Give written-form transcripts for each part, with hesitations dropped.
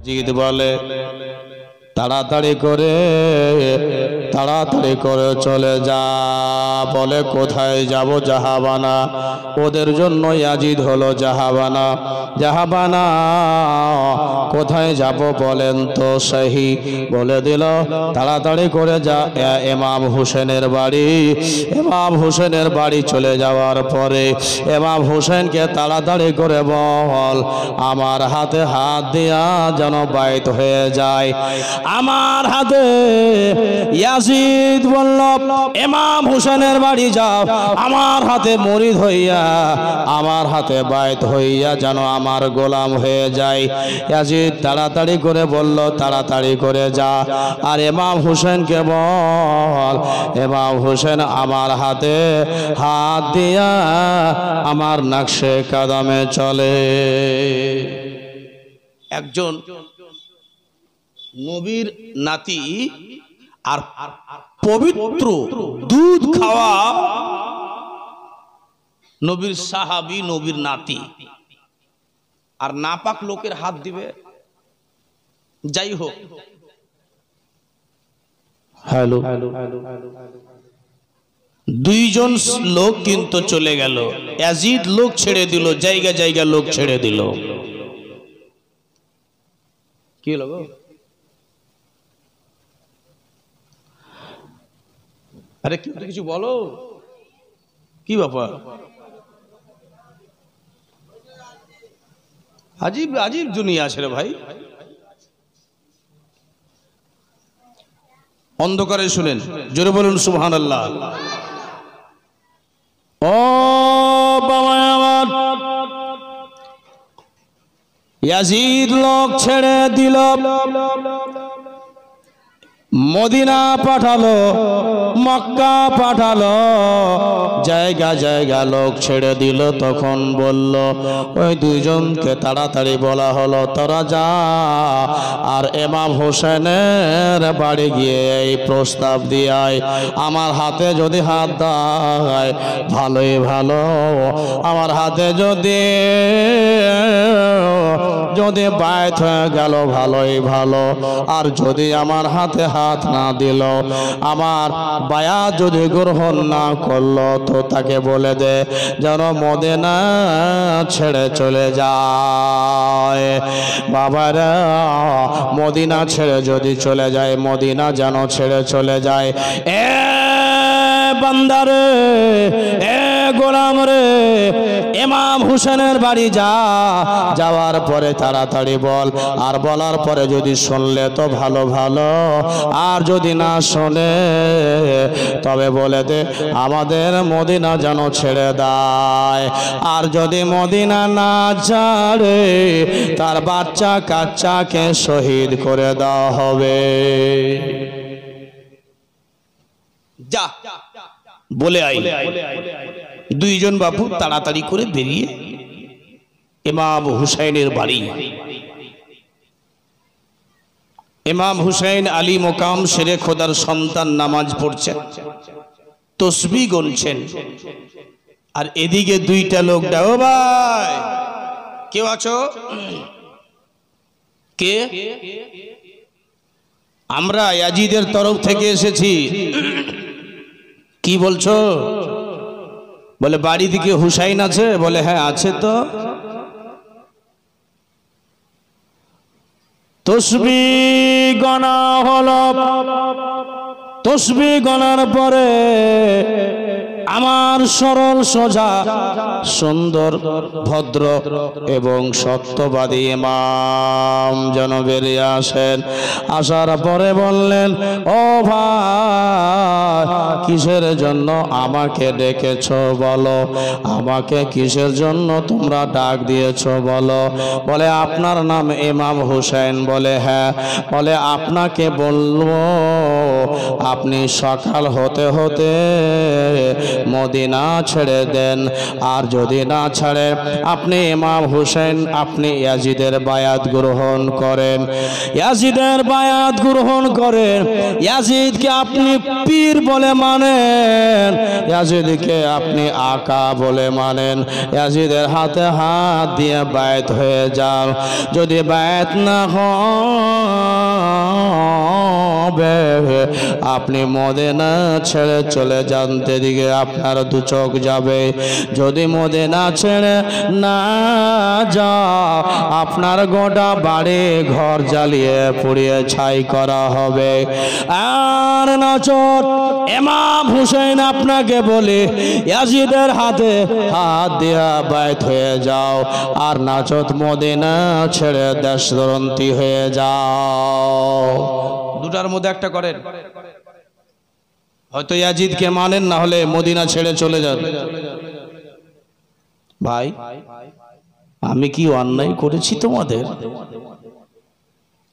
জিদ বলে তাড়াতাড়ি করে চলে যা। বলে কোথায় যাব? জাহাবানা। ওদের জন্য ইয়াজিদ হলো জাহাবানা। জাহাবানা কোথায় যাব বলেন তো সহি। বলে দিল তাড়াতাড়ি করে যা ইমাম হোসেনের বাড়ি। ইমাম হোসেনের বাড়ি চলে যাওয়ার পরে ইমাম হোসেনকে তাড়াতাড়ি করে বল আমার হাতে হাত দিয়া যেন বাইত হয়ে যায়। আমার হাতে ইয়াজিদ বলল ইমাম হোসেনের বাড়ি যাও, আমার হাতে মুরিদ হইয়া আমার হাতে বাইত হইয়া যেন আমার গোলাম হয়ে যায়। ইয়াজিদ তাড়াতাড়ি করে বলল তাড়াতাড়ি করে যা। আর ইমাম হোসেনকে বল ইমাম হোসেন আমার হাতে হাত দিয়া আমার নকশে কদমে চলে। একজন নবীর নাতি আর পবিত্র দুধ খাওয়া নবীর সাহাবী, নবীর নাতি, আর নাপাক লোকের হাত দিবে। যাই হোক, হ্যালো, দুইজন লোক কিন্তু চলে গেল। ইয়াজিদ লোক ছেড়ে দিল, জায়গা জায়গা লোক ছেড়ে দিল। কি হলো? আরে কিছু বলো, কি ব্যাপার? আজীব আজীব দুনিয়া আছে রে ভাই। অন্ধকারে শুনেন, জোরে বলুন সুবহানাল্লাহ। ও বাবা আমার, ইয়াজিদ লোক ছেড়ে দিল, মদিনা পাঠালো, মক্কা পাঠালো, জায়গা জায়গা লোক ছেড়ে দিল। তখন বলল ওই দুইজনকে তাড়াতাড়ি বলা হলো তোরা যা আর ইমাম হোসেনের বাড়ি গিয়ে এই প্রস্তাব দিয়ায় আমার হাতে যদি হাত দেয় ভালোই ভালো, আমার হাতে যদি বাইত হয়ে গেল ভালোই ভালো, আর যদি আমার হাতে হাত না দিল, আমার বায়াত যদি গ্রহণ না করলো, তো তাকে বলে দে যেন মদিনা ছেড়ে চলে যায়। বাবারা মদিনা ছেড়ে যদি চলে যায়, মদিনা যেন ছেড়ে চলে যায়। এ বান্দারে, এ গোলাম রে, ইমাম হোসেনের বাড়ি যা। যাওয়ার পরে তাড়াতাড়ি বল, আর বলার পরে যদি শুনলে তো ভালো ভালো, আর যদি না শোনে তবে বলে দে আমাদের মদিনা যেন ছেড়ে দেয়। আর যদি মদিনা না ছাড়ে তার বাচ্চা কাচ্চাকে শহীদ করে দেওয়া হবে। যা বলে আই। দুইজন বাবু তাড়াতাড়ি করে বেরিয়ে ইমাম হুসাইনের বাড়ি। ইমাম হুসাইন আলী মোকাম শেরে খোদার সন্তান, নামাজ পড়ছেন, তসবিহ গুনছেন, আর এদিকে দুইটা লোক ও ভাই কেউ আছো? কে? আমরা ইয়াজিদের তরফ থেকে এসেছি। কি বলছো? বলে বাড়ি দিকে হুসাইন আছে? বলে হ্যাঁ আছে। তো তসবিহ গনা হলো, তসবিহ গনার পরে আমার সরল সোজা সুন্দর ভদ্র এবং সত্যবাদী ইমাম যেন বেরিয়ে আসেন। আসার পরে বললেন ও ভাই কিসের জন্য আমাকে ডেকেছো বলো, আমাকে কিসের জন্য তোমরা ডাক দিয়েছো বলো। বলে আপনার নাম ইমাম হুসাইন? বলে হ্যাঁ। বলে আপনাকে বলবো আপনি সকাল হতে হতে মদিনা ছেড়ে দেন। আর যদি না ছাড়ে আপনি ইমাম হুসেন আপনি ইয়াজিদের বায়াত গ্রহণ করেন, ইয়াজিদের বায়াত গ্রহণ করেন। ইয়াজিদকে আপনি পীর বলে মানেন, ইয়াজিদকে আপনি আকা বলে মানেন, ইয়াজিদের হাতে হাত দিয়ে বায়াত হয়ে যান। যদি বায়াত না হবে আপনি মদিনা ছেড়ে চলে যান, সেদিকে আপনার দু চোখ যাবে। যদি মদিনা ছেড়ে না যাও আপনার গোটা বাড়ি ঘর জ্বালিয়ে পুড়িয়ে ছাই করা হবে। আর নচর ইমাম হুসেন আপনাকে বলে ইয়াজিদের হাতে হাত দিয়া বায়াত হয়ে যাও, আর নাচত মদিনা ছেড়ে দেশদরন্তি হয়ে যাও। দুটার মধ্যে একটা করেন, হয়তো ইয়াজিদকে মানেন, না হলে মদিনা ছেড়ে চলে যান। ভাই আমি কি অন্যায় করেছি তোমাদের?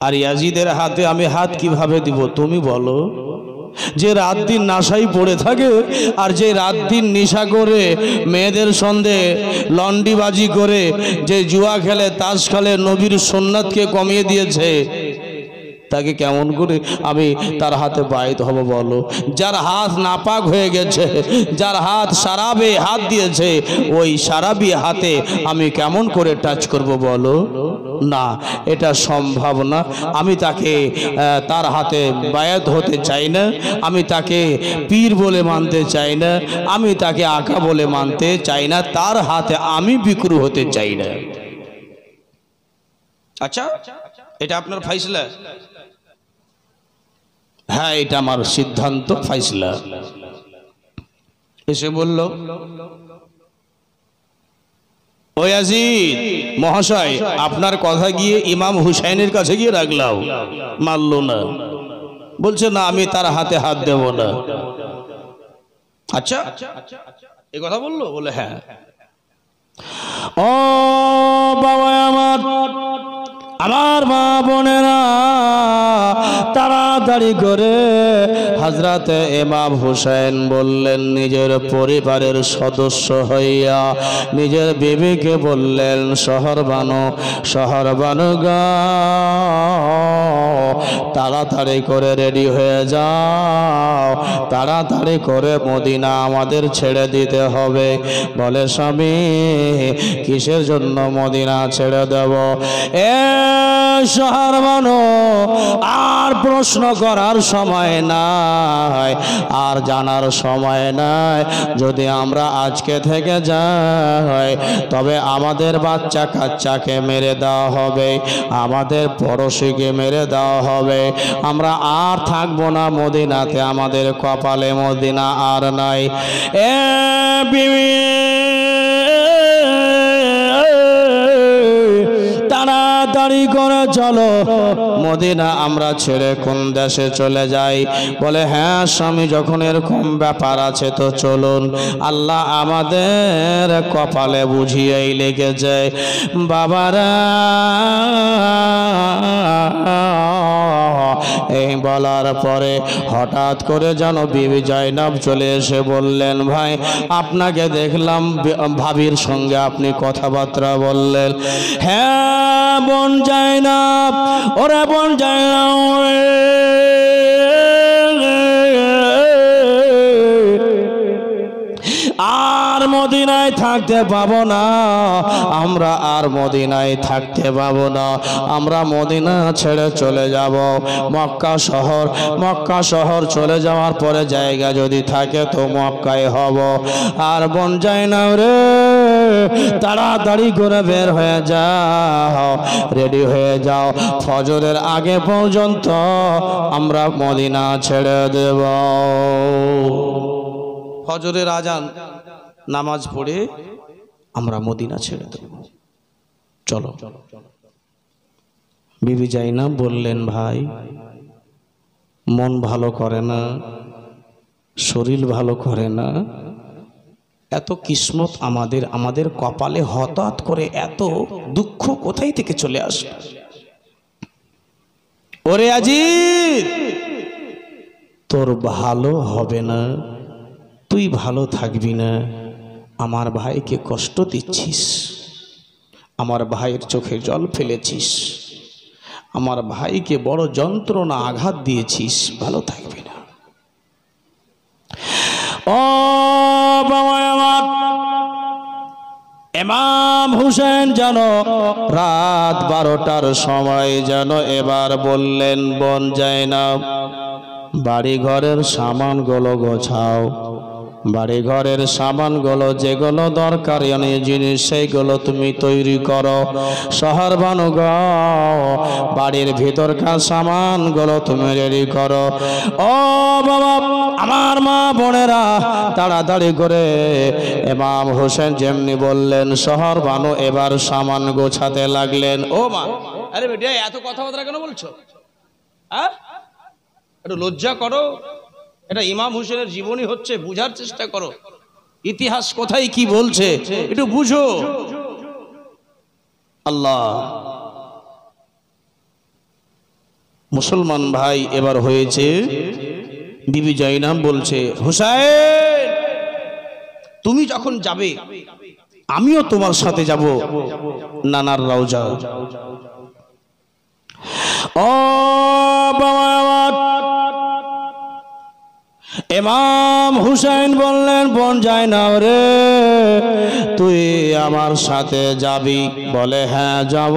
আর ইয়াজিদের হাতে আমি হাত কিভাবে দিব তুমি বলো? যে রাত দিন নাশাই পড়ে থাকে, আর যে রাত দিন নেশা করে মেয়েদের সঙ্গে লন্ডিবাজি করে, যে জুয়া খেলে তাস খেলে, নবীর সুন্নাতকে কমিয়ে দিয়েছে, তাকে কেমন করে আমি তার হাতে বায়াত হব বলো? যার হাত নাপাক হয়ে গেছে, যার হাত শারাবে হাত দিয়েছে, ওই শারাবি হাতে আমি কেমন করে টাচ করব বলো? না, এটা সম্ভব না। আমি তাকে তার হাতে বায়াত হতে চাই না, আমি তাকে পীর বলে মানতে চাই না, আমি তাকে আকা বলে মানতে চাই না, তার হাতে আমি বিক্রু হতে চাই না। আচ্ছা, এটা আপনার ফাইসলা? হ্যাঁ, এটা আমার সিদ্ধান্ত, ফাইসলা। এসে বলল, ও ইয়াজিদ মহাশয়, আপনার কথা গিয়ে ইমাম হুসাইনের কাছে গিয়ে রাখলাম, মানল না, বলছে না আমি তার হাতে হাত দেব না। আচ্ছা, এই কথা বললো? বলে হ্যাঁ। ও বাবা আমার মা বোনেরা, তাড়াতাড়ি করে হযরতে ইমাম হুসাইন বললেন, নিজের পরিবারের সদস্য হইয়া নিজের বিবিকে বললেন, শহর বানো গা, তাড়াতাড়ি করে রেডি হয়ে যাও, তাড়াতাড়ি করে মদিনা আমাদের ছেড়ে দিতে হবে। বলে স্বামী কিসের জন্য মদিনা ছেড়ে দেব? শহর বানো, আর প্রশ্ন করার সময় নাই, আর জানার সময় নাই। যদি আমরা আজকে থেকে যাই তবে আমাদের বাচ্চা কাচ্চাকে মেরে দেওয়া হবে, আমাদের পড়োশিকে মেরে দেওয়া হবে, আমরা আর থাকবো না মদিনাতে, আমাদের কপালে মদিনা আর নাই। বিবি তাড়াতাড়ি করে চলো, মদিনা আমরা ছেড়ে কোন দেশে চলে যাই? বলে হ্যাঁ স্বামী, যখন এরকম ব্যাপার আছে তো চলুন, আল্লাহ আমাদের কপালে বুঝিয়েই লেগেছে। বাবারা এই বলার পরে হঠাৎ করে যেন বিবি জাইনাব চলে এসে বললেন, ভাই আপনাকে দেখলাম ভাবির সঙ্গে আপনি কথাবার্তা বললেন। হ্যাঁ বোন জাইনাব, ওরে বোন জাইনাব, আর মদিনায় থাকতে পাবো না, আমরা আর মদিনায় থাকতে পাবো না, আমরা মদিনা ছেড়ে চলে যাব মক্কা শহর। মক্কা শহর চলে যাওয়ার পরে জায়গা যদি থাকে তো মক্কায় হব। আর বোন জাইনাব রে, তাড়াতাড়ি করে বের হয়ে যাও, রেডি হয়ে যাও, ফজরের আগে পর্যন্ত আমরা মদিনা ছেড়ে দেব। ফজরের আজান নামাজ পড়ে আমরা মদিনা ছেড়ে দেব, চলো। বিবি জাইনাব বললেন, ভাই মন ভালো করে না, শরীর ভালো করে না, এত কিসমত আমাদের কপালে হঠাৎ করে এত দুঃখ কোথায় থেকে চলে আসে? ওরে আজিজ, তোর ভালো হবে না, তুই ভালো থাকবি না, আমার ভাইকে কষ্ট দিচ্ছিস, আমার ভাইয়ের চোখে জল ফেলেছিস, আমার ভাইকে বড় যন্ত্রণা আঘাত দিয়েছিস, ভালো থাকবি না। ও বাবা আমার, ইমাম হুসেন যেন রাত 12টার সময় যেন এবার বললেন, বোন জাইনাব, বাড়ি ঘরের সামানগুলো গোছাও, বাড়ি ঘরের সামানগুলো যেগুলো দরকারি জিনিস সেইগুলো তুমি তৈরি করো। শহর বানুগ, বাড়ির ভিতরকার সামানগুলো তুমি রেডি করো। ও বাবা আমার মা বোনেরা, তাড়াতাড়ি করে ইমাম হোসেন যেমনি বললেন, শহর বানু এবার সামান গোছাতে লাগলেন। ও মা, আরে বেটা এত কথাবার্তা কেন বলছো? হ্যাঁ, একটু লজ্জা করো। এটা ইমাম হোসেনের জীবনী হচ্ছে, বুঝার চেষ্টা করো, ইতিহাস কোথায় কি বলছে একটু বুঝো। আল্লাহ, মুসলমান ভাই এবার হয়েছে, বিবি জাইনাব বলছে, হুসাইন তুমি যখন যাবে আমিও তোমার সাথে যাব নানার রওজা। ও বাবা আমার, ইমাম হুসাইন বললেন, বোন জাইনাব রে, তুই আমার সাথে যাবি? বলে হ্যাঁ যাব।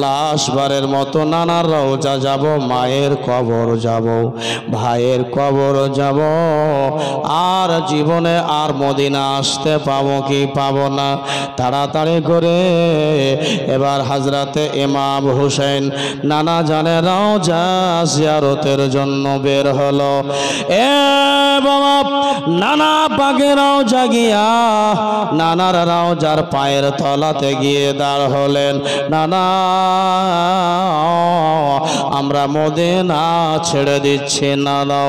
লাশবারের মতো নানার রওজা যাব, মায়ের কবর যাব, ভাইয়ের কবর যাব, আর জীবনে আর মদিনা আসতে পাবো কি পাবো না। তাড়াতাড়ি করে এবার হযরতে ইমাম হুসাইন নানা জানের রওজা জিয়ারতের জন্য বের হলো। এ বাবা, নানা পাকের রওজা গিয়া নানার রওজার পায়ের তলাতে গিয়ে দাঁড় হলেন। নানা, আমরা মদিনা ছেড়ে দিচ্ছি নানা,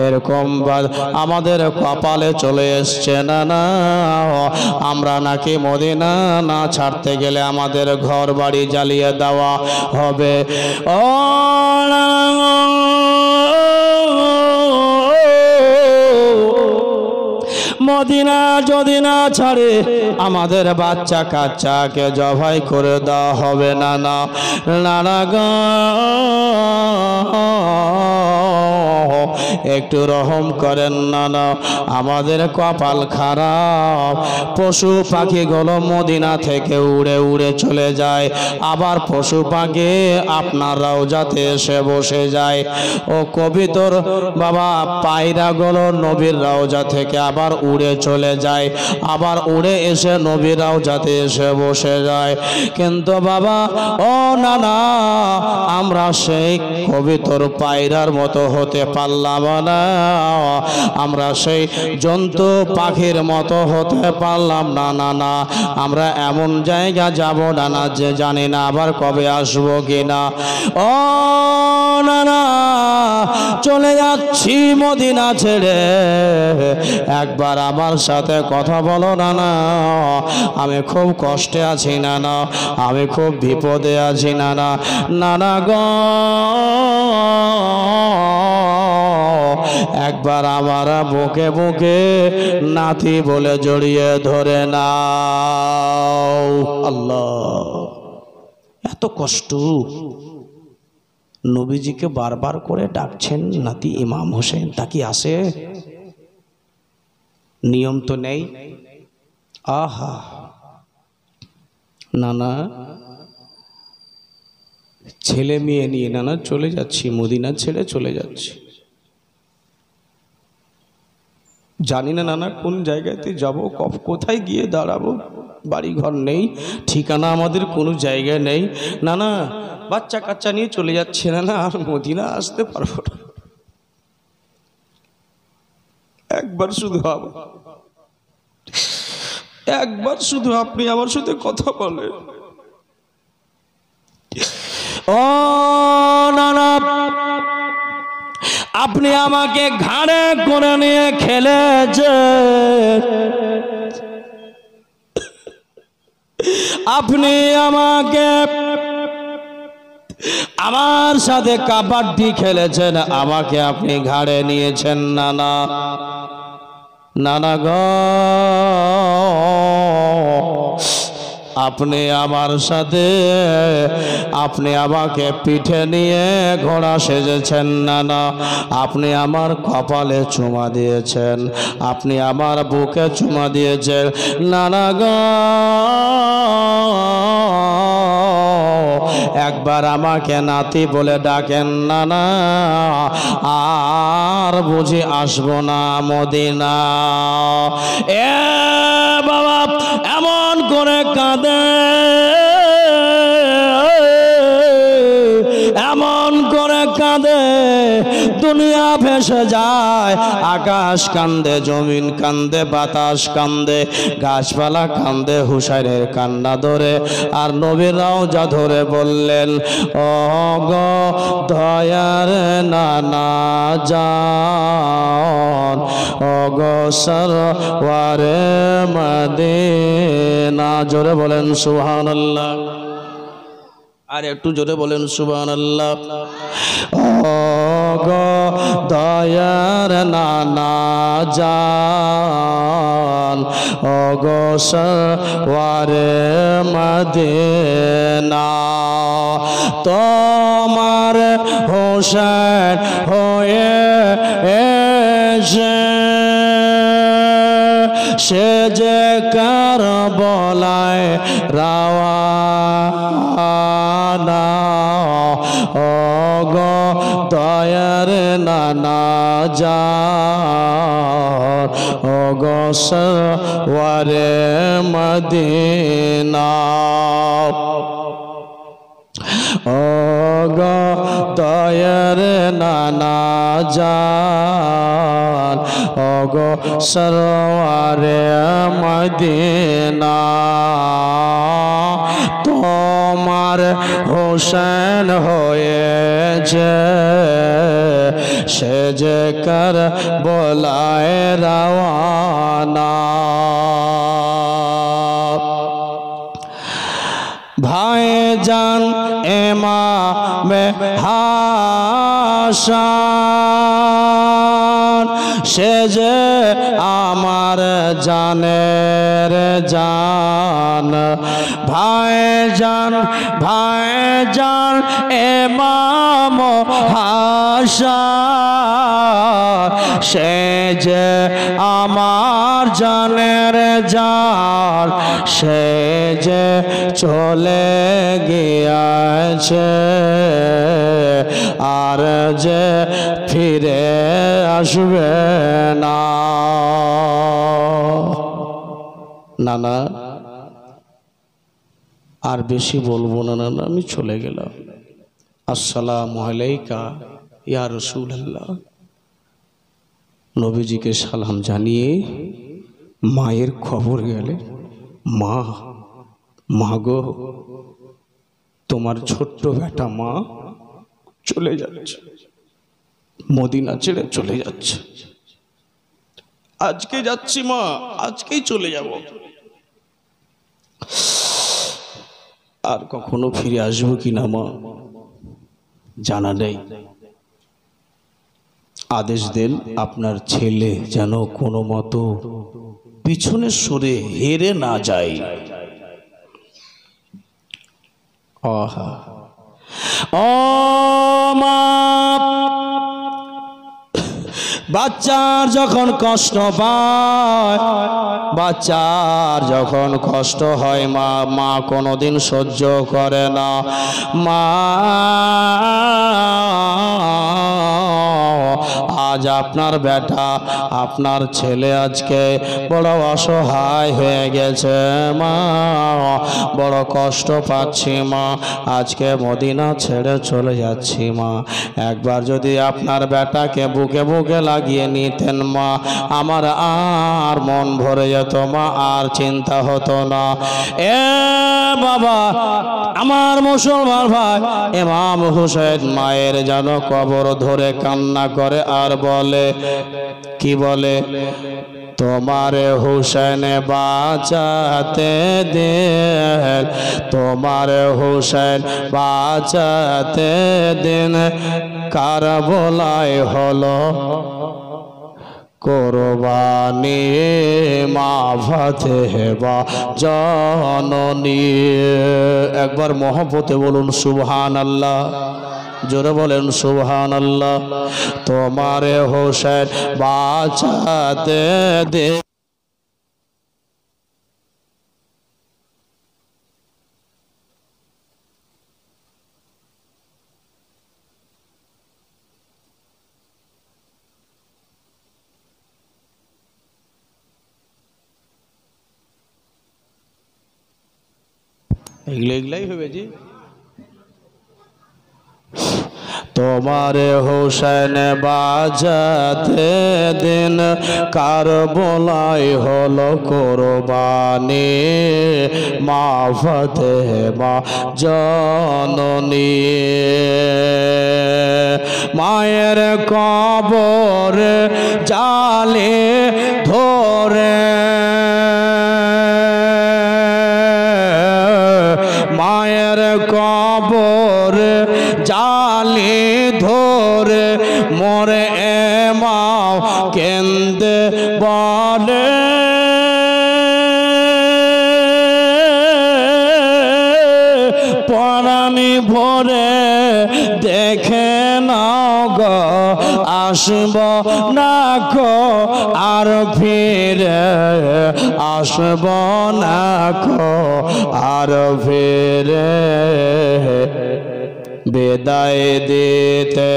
এরকম আমাদের কপালে চলে এসছে নানা, আমরা নাকি মদিনা না ছাড়তে গেলে আমাদের ঘর বাড়ি জ্বালিয়ে দেওয়া হবে। ও মদিনা যদি না ছাড়ে আমাদের বাচ্চা কাচ্চাকে জবাই করে দেওয়া হবে নানা। নানা গো, একটু রহম করেন নানা, আমাদের কপাল খারাপ। পশু পাখিগুলো মদিনা থেকে উড়ে উড়ে চলে যায়, আবার পশু পাখি আপনার রওজাতে এসে বসে যায়। ও কবিতর বাবা, পায়রাগুলো নবীর রওজা থেকে আবার উড়ে চলে যায়, আবার উড়ে এসে নবীর রওজাতে এসে বসে যায়। কিন্তু বাবা ও নানা, আমরা সেই কবিতর পায়রার মতো হতে পারলাম না, আমরা সেই জন্তু পাখির মতো হতে পারলাম না। নানা, আমরা এমন জায়গা যাব নানা যে জানি না আবার কবে আসবো কিনা। ও নানা, চলে যাচ্ছি মদিনা ছেড়ে, একবার আমার সাথে কথা বলো নানা, আমি খুব কষ্টে আছি নানা, আমি খুব বিপদে আছি নানা। নানা গো, একবার আমার বুকে বুকে নাতি বলে জড়িয়ে ধরে নাও। আল্লাহ, এত কষ্ট। নবীজিকে বারবার করে ডাকছেন নাতি ইমাম হোসেন, তা কি আসে? নিয়ম তো নেই। আহা, নানা ছেলে মেয়ে নিয়ে নানা চলে যাচ্ছি, মদিনা ছেড়ে চলে যাচ্ছি। জানি না নানা কোন জায়গাতে যাব, কোথায় গিয়ে দাঁড়াবো, বাড়ি ঘর নেই, ঠিকানা আমাদের কোনো জায়গায় নেই। নানা বাচ্চা কাচ্চা নিয়ে চলে যাচ্ছে নানা, আর মদিনা আসতে পারবো না। একবার শুধু একবার শুধু আপনি আমার সাথে কথা বলেন। ও নানা, আপনি আমাকে ঘাড়ে করে নিয়ে খেলেছেন, আপনি আমাকে আমার সাথে কাবাডি খেলেছেন, আমাকে আপনি ঘাড়ে নিয়েছেন নানা। নানা গো আপনি আমার সাথে আপনি আমাকে পিঠে নিয়ে ঘোড়া সেজেছেন নানা, আপনি আমার কপালে চুমা দিয়েছেন, আপনি আমার বুকে চুমা দিয়েছেন নানা গো একবার আমাকে নাতি বলে ডাকেন নানা, আর বুঝি আসবো না মদিনা। এ বাবা এমন করে কাঁদে, এমন করে কাঁদে দুনিয়া ভেসে যায়, আকাশ কান্দে, জমিন কান্দে, বাতাস কান্দে, গাছপালা কান্দে হুসাইনের কান্না ধরে। আর নবীরাও যা ধরে বললেন ও গো দয়ার নানা জান, ও গো সরওয়ারে মদিনা। জোরে বলেন সুবহানাল্লাহ, আর একটু জোরে বলেন সুবহানাল্লাহ। ও গো দয়ার নানা জান, ও গো সরওয়ারে মদিনা, তোমার হোসেন হয়ে এসে সে যে কারবালায় রাওয়ানা, ও গো দয়ার নানা জান, ও গো সরওয়ারে মদিনা, ও গো দয়ার নানা জান, ও গো সরওয়ারে মদিনা, তোমার হোসেন হয়েছে সে যে কারবালায় রাওয়ানা। ভাইজান ইমামে হাসান সে যে আমার জানের জান, ভাইজান ভাইজান ইমাম হাসান সে যে আমার জানের জান, সে যে চলে গিয়েছে আর যে ফিরে আসবে না। নানা আর বেশি বলবো না নানা, আমি চলে গেলাম। আসসালামু আলাইকা ইয়া রাসূলুল্লাহ। নবীজিকে সালাম জানিয়ে মায়ের খবর গেলে, মা মা গো তোমার ছোট্ট বেটা মা চলে যাচ্ছে, মদিনা ছেড়ে চলে যাচ্ছে। আজকে যাচ্ছি মা, আজকেই চলে যাব, আর কখনো ফিরে আসবো কিনা মা জানা নেই। আদেশ দেন আপনার ছেলে যেন কোনো মতো পিছনে সরে হেরে না যায়। আহা ও মা, বাচ্চার যখন কষ্ট পায়, বাচ্চার যখন কষ্ট হয় মা, মা কোনোদিন সহ্য করে না। মা আজ আপনার বেটা, আপনার ছেলে আজকে বড় অসহায় হয়ে গেছে মা, বড় কষ্ট পাচ্ছি মা, আজকে মদিনা ছেড়ে চলে যাচ্ছি মা। একবার যদি আপনার বেটাকে বুকে বুকে লাগিয়ে নিতেন মা, আমার আর মন ভরে যেত মা, আর চিন্তা হতো না। এ বাবা আমার মুসলমান ভাই, ইমাম হুসাইন মায়ের যেন কবর ধরে কান্না করে আর বলে, কি বলে, তোমার হুসেন বাঁচাতে দিন, তোমার হুসেন বাঁচাতে দিন, কারবালায় হলো কোরবানি মা ফাতেমা জননী। একবার মহব্বতে বলুন সুবহানাল্লাহ, জোরে বলেন সুবহানাল্লাহ। তোমারে হোসেন বাঁচাতে দে এগুলাই হবে জি। তোমারে হোসেন বাজাতে দিন কারবালাই হলো কোরবানি মা ফাতেমা জননী। মায়ের কবর জালে ধরে মায়ের কবর জালে ধরে মরে মাও কেন্দে বলে পরানি ভরে দেখে নাও গো আসব না কো আর ফিরে আসব না কো আর ফিরে। বিদায় দিতে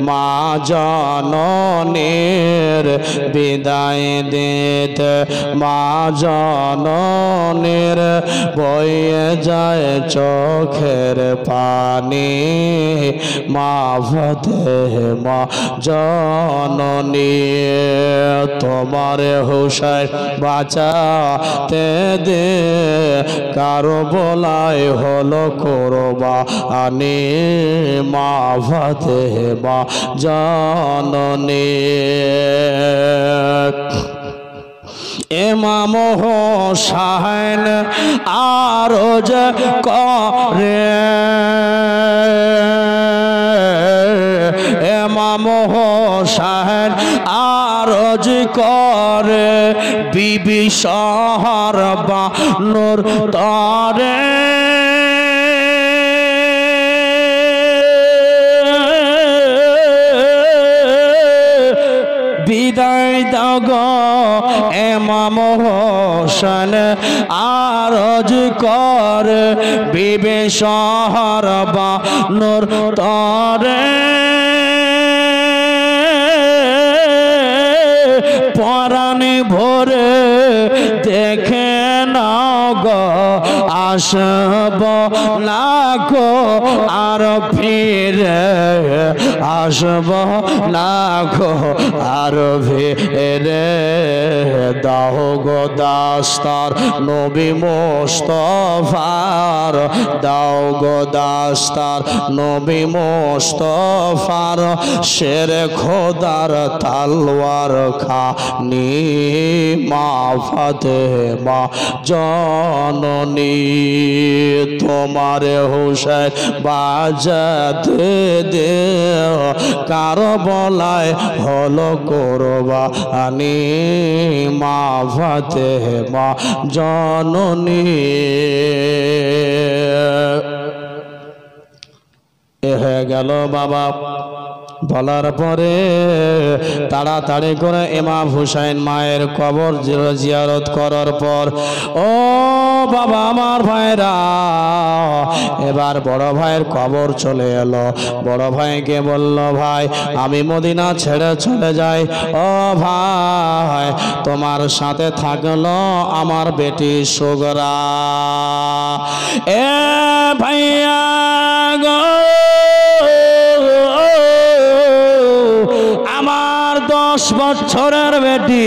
মা জননীর বিদায় দিতে মা জননীর বয়ে যায় চোখের পানি মা ফাতেমা জননী। তোমার হোসেন বাঁচাতে দে কারবালায় হলো কোরবানি মা ফাতেমা জননী। ইমাম হোসেন আরজ করে ইমাম হোসেন আরজ করে বিবি শহর বানুর তরে বিদায় দাও গো ইমাম হোসেন আরজ কর বিবি শহর বানুর তরে পরানি ভরে দেখে নাও গো আসব না গো আর ফিরে আসব না গো আর ফিরে। দাও গো দাস্তার নবী মুস্তাফার দাও গো দাস্তার নবী মুস্তাফার শের খোদার তলোয়ার খানি মা ফাতেমা জননী। তোমারে হোসেন বাজাতে দে কারবালায় হলো কোরবানি মা ফাতেমা জননী। এ হয়ে গেল বাবা। বলার পরে তাড়াতাড়ি করে ইমাম হুসাইন মায়ের কবর জিয়ারত করার পর ও বাবা আমার ভাইরা এবার বড় ভাইয়ের কবর চলে এলো। বড় ভাইকে বলল ভাই আমি মদিনা ছেড়ে চলে যাই। ও ভাই তোমার সাথে থাকলো আমার বেটি সুগরা। এ ভাইয়া গো আমার 10 বছরের বেটি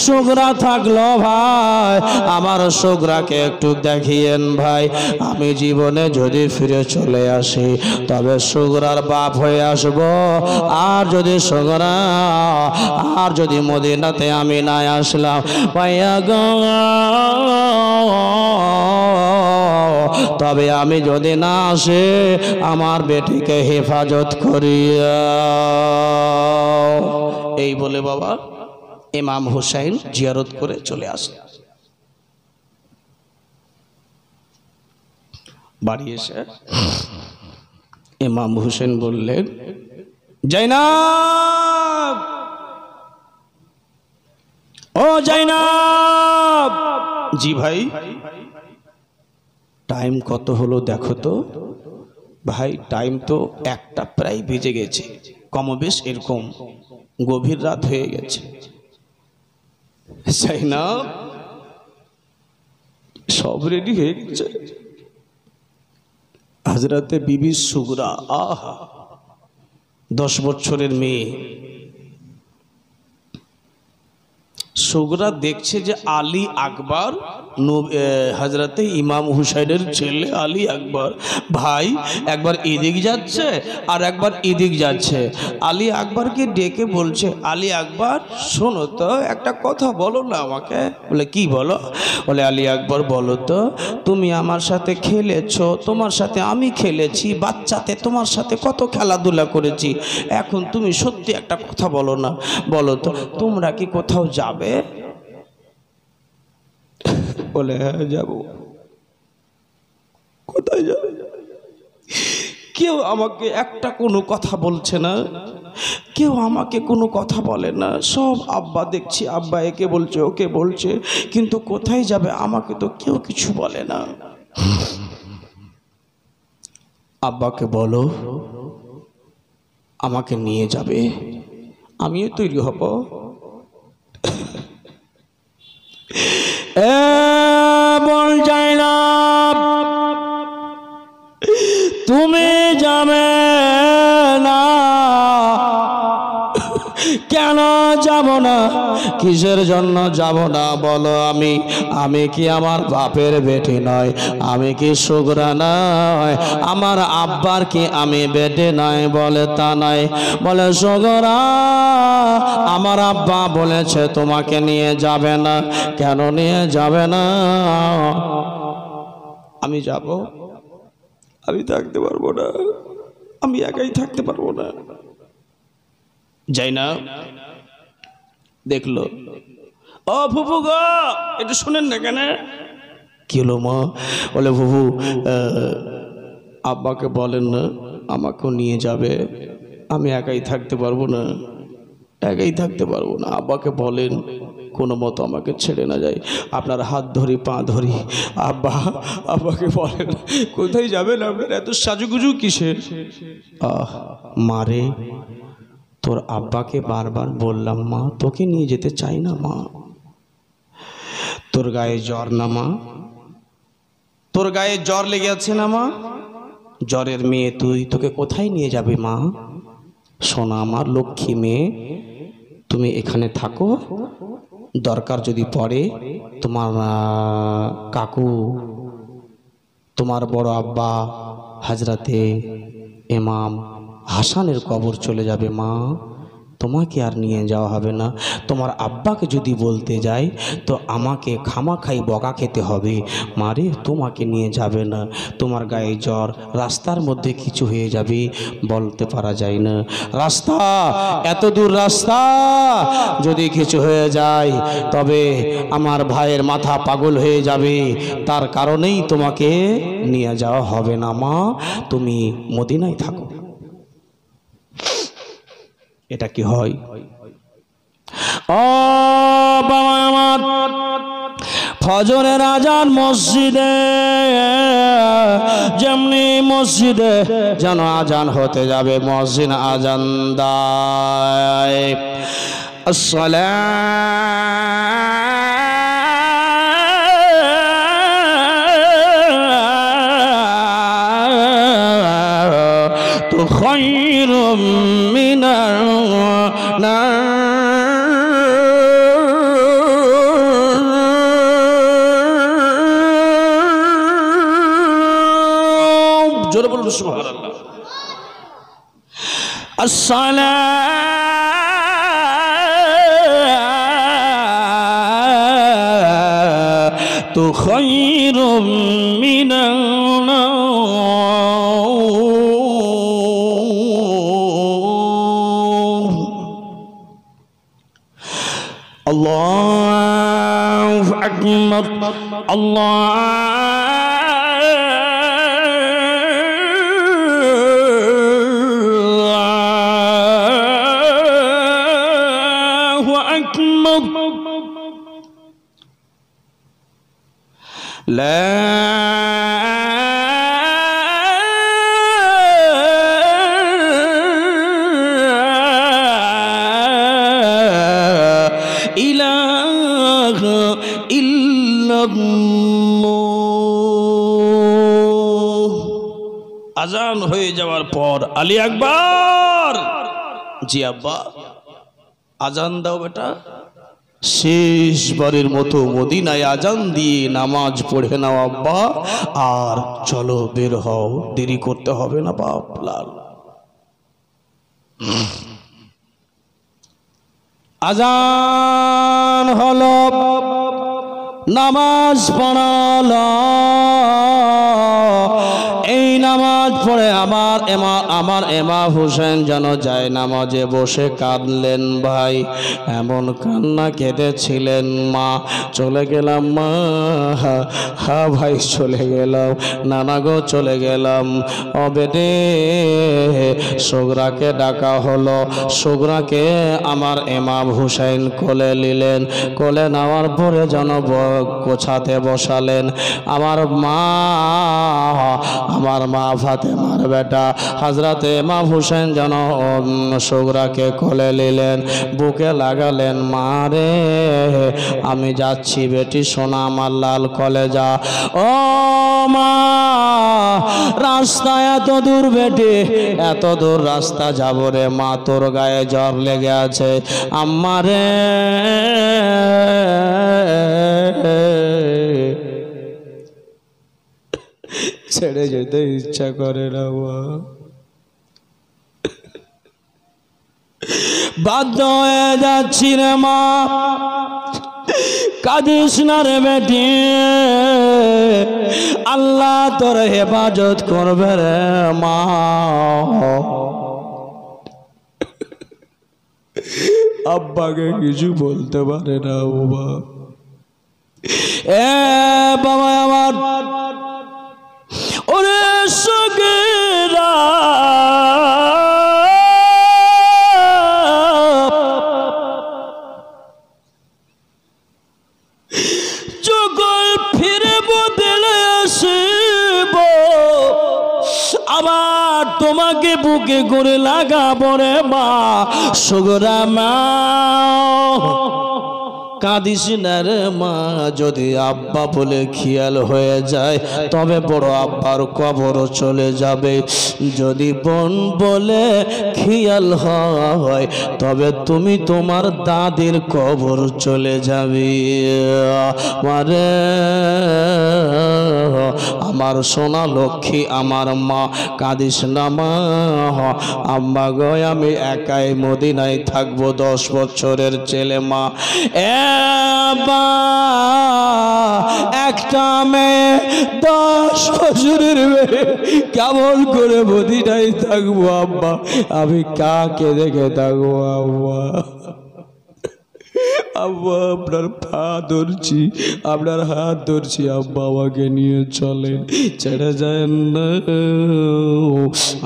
সুগরা থাকলো ভাই আমার সুগরাকে একটু দেখিয়েন ভাই। আমি জীবনে যদি ফিরে চলে আসি তবে সুগরার বাপ হয়ে আসব। আর যদি সুগরা আর যদি মদিনাতে আমি না আসলাম ভাইয়া গো তবে আমি যদি না আসে আমার বেটিকে হেফাজত করিয়া। এই বলে বাবা ইমাম হুসাইন জিয়ারত করে চলে আসে। বাড়ি এসে ইমাম হুসেন বললেন, জাইনাব, ও জাইনাব। জি ভাই। টাইম কত হলো দেখো তো। ভাই টাইম তো একটা প্রায় বেজে গেছে, কমবেশ এরকম গভীর রাত হয়ে গেছে। জাইনাব, সব রেডি হয়ে গেছে। হযরতে বিবি সুগরা, আহা 10 বছরের মেয়ে সুগরা দেখছে যে আলী আকবর হযরতে ইমাম হুসাইনের ছেলে আলী আকবর ভাই একবার এদিক যাচ্ছে আর একবার এদিক যাচ্ছে। আলী আকবরকে ডেকে বলছে, আলী আকবর শোনো তো, একটা কথা বলো না আমাকে। বলে কি বলো? বলে আলী আকবর বলো তো, তুমি আমার সাথে খেলেছো, তোমার সাথে আমি খেলেছি, বাচ্চাতে তোমার সাথে কত খেলাধুলা করেছি, এখন তুমি সত্যি একটা কথা বলো না, বলো তো তোমরা কি কোথাও যাবে? বলে হ্যাঁ যাবো। কোথায় যাবে? কেউ আমাকে একটা কোনো কথা বলছে না, কেউ আমাকে কোনো কথা বলে না। সব আব্বা দেখছি, আব্বা একে বলছে ওকে বলছে, কিন্তু কোথায় যাবে আমাকে তো কেউ কিছু বলে না। আব্বাকে বলো আমাকে নিয়ে যাবে, আমিও তৈরি হব। বল জাইনাব, তুমি যাবে না? কেন যাব না? কিসের জন্য যাব না বলো? আমি কি আমার বাপের বেটি নয়? আমি কি সুগরা নয়? আমার আব্বার কি আমি বেটে নয়? বলে তা নয়। বলে সুগরা, আমার আব্বা বলেছে তোমাকে নিয়ে যাবে না। কেন নিয়ে যাবে না? আমি যাব, আমি থাকতে পারবো না, আমি একাই থাকতে পারবো না। জাইনাব দেখলো, ও ফুফু গো একটু শুনেন না কেন? কি হলো মা? বলে ফুফু আব্বাকে বলেন না আমাকেও নিয়ে যাবে, আমি একাই থাকতে পারবো না, একাই থাকতে পারবো না। আব্বাকে বলেন কোনো মতো আমাকে ছেড়ে না যায়, আপনার হাত ধরি পা ধরি। আব্বাকে বলেন কোথায় যাবেন আপনার এত সাজুগুজু কিসের? মারে তোর আব্বাকে বারবার বললাম মা তোকে নিয়ে যেতে চাই না মা। তোর গায়ে জ্বর না মা? তোর গায়ে জ্বর লেগে আছে না মা? জ্বরের মেয়ে তুই, তোকে কোথায় নিয়ে যাবে মা? সোনা আমার লক্ষ্মী মেয়ে, তুমি এখানে থাকো, দরকার যদি পড়ে তোমার কাকু, তোমার বড় আব্বা হযরতে ইমাম হাসানের কবর চলে যাবে মা, তোমাকে আর নিয়ে যাওয়া হবে না। তোমার আব্বাকে যদি বলতে যাই তো আমাকে খামাখাই বকা খেতে হবে। মারে তোমাকে নিয়ে যাবে না, তোমার গায়ে জ্বর, রাস্তার মধ্যে কিছু হয়ে যাবে, বলতে পারা যায় না। রাস্তা এত দূর রাস্তা, যদি কিছু হয়ে যায় তবে আমার ভাইয়ের মাথা পাগল হয়ে যাবে, তার কারণেই তোমাকে নিয়ে যাওয়া হবে না মা, তুমি মদিনায় থাকো। এটা কি হয়? ও বাবা আমার, ফজরের আজান মসজিদে যেমনি মসজিদে যেন আজান হতে যাবে, মসজিদ আজান দেয়, আসসালাতু খায়রুম মিনান নার। জোরে বলুন সুবহানাল্লাহ। আসসালাতু খায়রুম মিনান নার। আকবার আল্লাহু আকবার লা আজান হয়ে যাওয়ার পর আলী আকবর জি আব্বা আজান দাও বেটা শেষবারের মতো মদিনায় আজান দিয়ে নামাজ পড়ে নাও আব্বা আর চলো বের হও দেরি করতে হবে না বাপ লাল আজান হলো নামাজ পড়ালো এই নামাজ পড়ে আমার ইমাম হোসেন যেন যায় নামাজে বসে কাঁদলেন ভাই এমন কান্না কেঁদেছিলেন মা চলে গেলাম মা হা ভাই চলে গেলাম নানা গো চলে গেলাম অবেদে সোগরাকে ডাকা হলো সোগরাকে আমার ইমাম হোসেন কোলে নিলেন কোলে নেওয়ার পরে যেন গোছাতে বসালেন আমার মা ফাতেমার বেটা হযরত ইমাম হোসেন যেন সোগরাকে কোলে নিলেন বুকে লাগালেন মা রে আমি যাচ্ছি বেটি সোনা আমার লাল কলেজা ও মা রাস্তা এত দূর বেটি এত দূর রাস্তা যাব রে মা তোর গায়ে জ্বর লেগে আছে আম্মা রে ছেড়ে যেতে ইচ্ছা করে না বাধ্য হয়ে যাচ্ছি রে মা কাঁদিস না রে বেটি আল্লাহ তোর হেফাজত করবে রে মা আব্বাকে কিছু বলতে পারে না বাবা এ বাবা আমার ওরে সগীরা যখন ফিরে বদলে আসব আবার তোমাকে বুকে করে লাগাবো রে মা সগরা মা কাঁদিস না রে মা যদি আব্বা বলে খেয়াল হয়ে যায় তবে বড় আব্বার কবর চলে যাবে যদি বোন বলে খেয়াল হয় তবে তুমি তোমার দাদির কবর চলে যাবে মারে আমার সোনা লক্ষ্মী আমার মা কাঁদিস না মা আম্মা গো আমি একাই মদিনায় থাকবো 10 বছরের ছেলে মা একটা মেয়ে 10 বছরের মেয়ে কেমন করে মদিনায় থাকবো আব্বা আমি কাকে দেখে থাকবো আব্বা আব্বা আপনার পা ধরছি আপনার হাত ধরছি আব্বা আমাকে নিয়ে চলেন ছেড়ে যায় না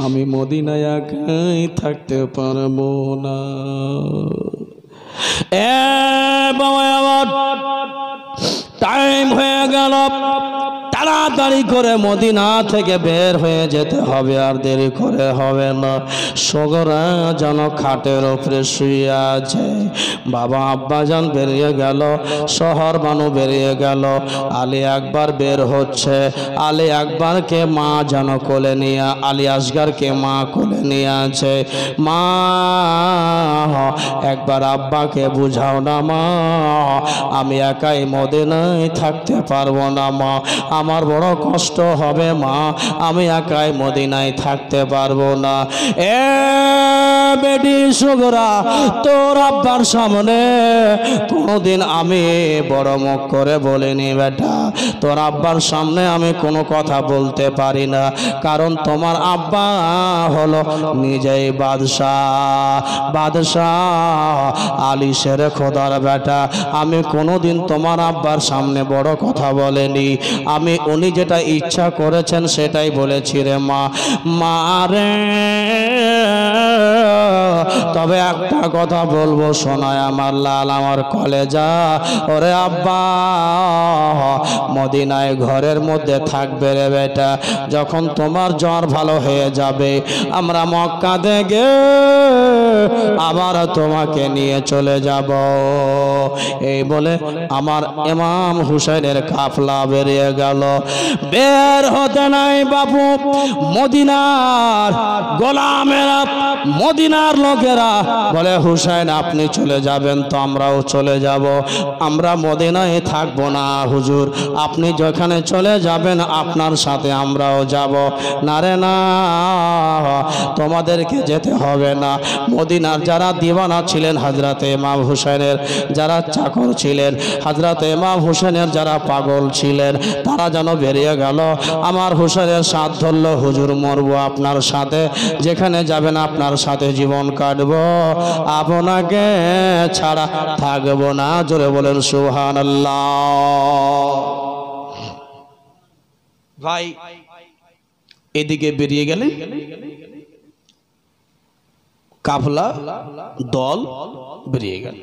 আমি মদিনায় একাই থাকতে পারবো না বাবা আমার টাইম হয়ে গেল তাড়াতাড়ি করে মদিনা থেকে বের হয়ে যেতে হবে আর দেরি করে হবে না সগরা যেন খাটের উপরে শুয়ে আছে বাবা আব্বাজান বেরিয়ে গেল শহর বানু বেরিয়ে গেল আলী আকবর বের হচ্ছে আলী আকবরকে মা যেন কোলে নিয়ে আলী আসগরকে মা কোলে নিয়ে আছে মা একবার আব্বাকে বুঝাও না মা আমি একাই মদিনায় থাকতে পারবো না মা আমার বড় কষ্ট হবে মা, আমি একাই মদিনায় থাকতে পারবো না। এ বেটি সুগরা, তোর আব্বার সামনে কোনোদিন আমি বড় মুখ করে বলিনি বেটা, তোর আব্বার সামনে আমি কোনো কথা বলতে পারি না, কারণ তোমার আব্বা হলো নিজেই বাদশাহ আলিশের খোদার বেটা। আমি কোনোদিন তোমার আব্বার সামনে বড় কথা বলিনি, আমি উনি যেটা ইচ্ছা করেছেন সেটাই বলেছি রে মা। মারে তবে একটা কথা বলবো, শোনায় আমার লাল, আমার কলেজা, ওরে আব্বা মদিনায় ঘরের মধ্যে থাকবে রে বেটা, যখন তোমার জ্বর ভালো হয়ে যাবে আমরা মক্কা থেকে আবার তোমাকে নিয়ে চলে যাব। এই বলে আমার ইমাম হুসাইনের কাফলা বেরিয়ে গেল। বের হতে নাই বাবু, মদিনার গোলামেরা, মদিনার লোকেরা বলে হুসাইন আপনি চলে যাবেন তো আমরাও চলে যাব, আমরা মদিনায় থাকবো না হুজুর, আপনি যেখানে চলে যাবেন আপনার সাথে আমরাও যাব। না রে না, তোমাদেরকে যেতে হবে না। মদিনার যারা দিওয়ানা ছিলেন হযরতে ইমাম হুসাইনের, যারা চাকর ছিলেন হযরতে ইমাম হুসাইনের, যারা পাগল ছিলেন, তারা যেন বেরিয়ে গেল। আমার হুসাইনের সাথ ধরল, হুজুর মরবো আপনার সাথে, যেখানে যাবেন আপনার সাথে জীবন কাটবো, আপনাকে ছাড়া থাকবো না। জোরে বলেন সুবহানাল্লাহ। ভাই এদিকে বেরিয়ে গেলেন, কাফলা দল বেরিয়ে গেল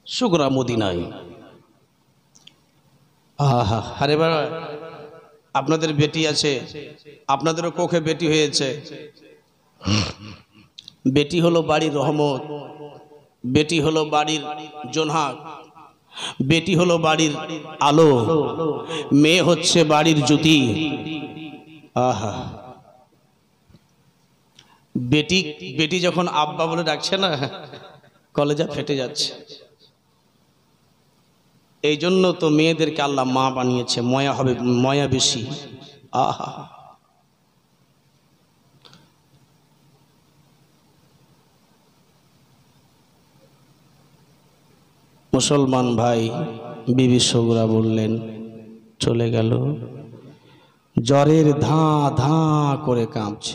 সুগরা মদিনায়। আহা, আরে বাবা, আপনাদের বেটি আছে, আপনাদেরও কোখে বেটি হয়েছে। বেটি হলো বাড়ির রহমত, বেটি হলো বাড়ির জোনহাক, বেটি হলো বাড়ির আলো, মেয়ে হচ্ছে বাড়ির জ্যোতি। আহা, বেটি বেটি যখন আব্বা বলে ডাকছে না, কলেজা ফেটে যাচ্ছে। এই জন্য তো মেয়েদেরকে আল্লাহ মা বানিয়েছে, ময়া হবে, ময়া বেশি। আহা, মুসলমান ভাই বিবি সুগরা বললেন চলে গেল, জ্বরের ধাঁ ধাঁ করে কাঁপছে।